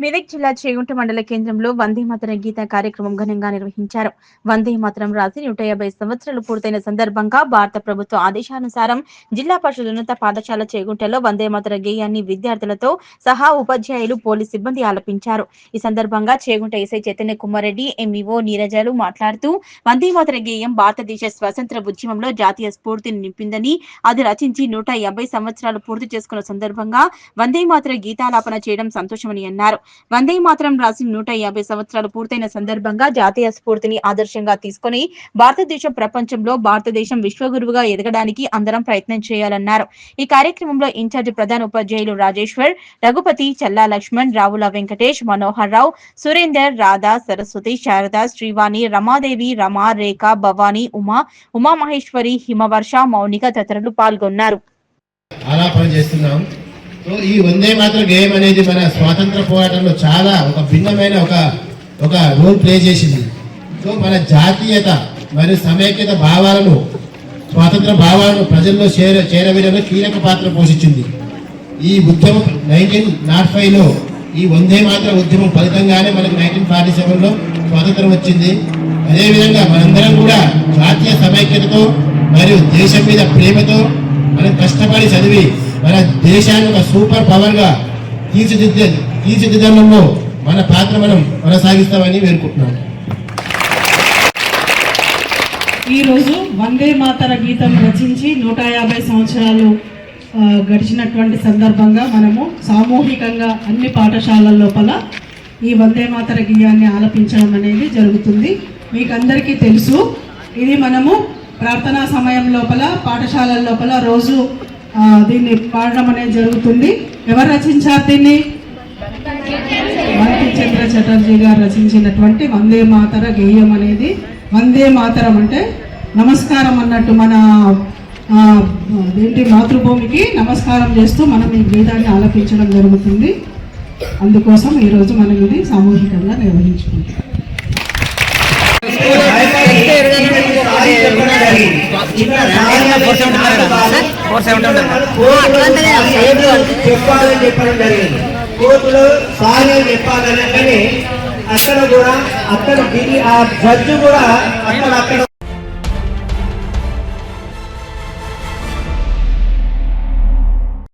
మెదక్ జిల్లా చేగుంట మండల కేంద్రంలో వందే మాతరం గీత కార్యక్రమం ఘనంగా నిర్వహించారు. వందే మాతరం రాసి 150 సంవత్సరాలు పూర్తయిన సందర్భంగా భారత ప్రభుత్వ ఆదేశానుసారం జిల్లా పరిషత్ ఉన్నత పాఠశాల చేగుంటలో వందే మాతర గేయాన్ని విద్యార్థులతో సహా ఉపాధ్యాయులు, పోలీస్ సిబ్బంది ఆలపించారు. ఈ సందర్భంగా చేగుంట ఎస్ఐ చైతన్య కుమార్ రెడ్డి, ఎంఈఓ నీరజలు మాట్లాడుతూ వందే మాతర గేయం భారతదేశ స్వాతంత్ర ఉద్యమంలో జాతీయ స్ఫూర్తిని నింపిందని, అది రచించి 150 సంవత్సరాలు పూర్తి చేసుకున్న సందర్భంగా వందే మాతర గీతాలాపన చేయడం సంతోషమని అన్నారు. వందే మాతరం రాసి 150 సంవత్సరాలు పూర్తయిన సందర్భంగా జాతీయ స్ఫూర్తిని ఆదర్శంగా తీసుకుని భారతదేశం ప్రపంచంలో భారతదేశం విశ్వగురువుగా ఎదగడానికి అందరం ప్రయత్నం చేయాలన్నారు. ఈ కార్యక్రమంలో ఇన్ఛార్జి ప్రధాన ఉపాధ్యాయులు రాజేశ్వర్, రఘుపతి, చల్లా లక్ష్మణ్, రావుల వెంకటేష్, మనోహర్ రావు, సురేందర్, రాధా, సరస్వతి, శారద, శ్రీవాణి, రమాదేవి, రమా, రేఖ, భవానీ, ఉమామహేశ్వరి, హిమవర్ష, మౌనిక తదితరులు పాల్గొన్నారు. ఈ వందే మాతరం గేయం అనేది మన స్వాతంత్ర పోరాటంలో చాలా ఒక భిన్నమైన ఒక రోల్ ప్లే చేసింది. సో మన జాతీయత మరియు సమైక్యత భావాలను, స్వాతంత్ర భావాలను ప్రజల్లో చేరవేయడంలో కీలక పాత్ర పోషించింది. ఈ ఉద్యమం 1905లో ఈ వందే మాతరం ఉద్యమం ఫలితంగానే మనకు 1947లో స్వాతంత్రం వచ్చింది. అదేవిధంగా మనందరం కూడా జాతీయ సమైక్యతతో మరియు దేశం మీద ప్రేమతో మనం కష్టపడి చదివి మన దేశాన్ని ఒక సూపర్ పవర్ గా తీర్చిదిద్దడంలో మన పాత్ర మనం కొనసాగిస్తామని వేడుకుంటున్నాం. ఈరోజు వందే మాతర గీతం రచించి 150 సంవత్సరాలు గడిచినటువంటి సందర్భంగా మనము సామూహికంగా అన్ని పాఠశాలల లోపల ఈ వందే మాతర గీయాన్ని ఆలపించడం అనేది జరుగుతుంది. మీకు అందరికీ తెలుసు, ఇది మనము ప్రార్థనా సమయం లోపల పాఠశాలల లోపల రోజు దీన్ని పాడడం అనేది జరుగుతుంది. ఎవరు రచించారు దీన్ని? బంకించంద్ర చటర్జీ గారు రచించినటువంటి వందే మాతర గేయం అనేది. వందే మాతరం అంటే నమస్కారం అన్నట్టు, మన మాతృభూమికి నమస్కారం చేస్తూ మనం ఈ గీతాన్ని ఆలపించడం జరుగుతుంది. అందుకోసం ఈరోజు మనం ఇది సామూహికంగా నిర్వహించుకుంటాం. కోర్టులో సారీ చెప్పాలని అక్కడ కూడా ఆ జడ్జి కూడా అక్కడ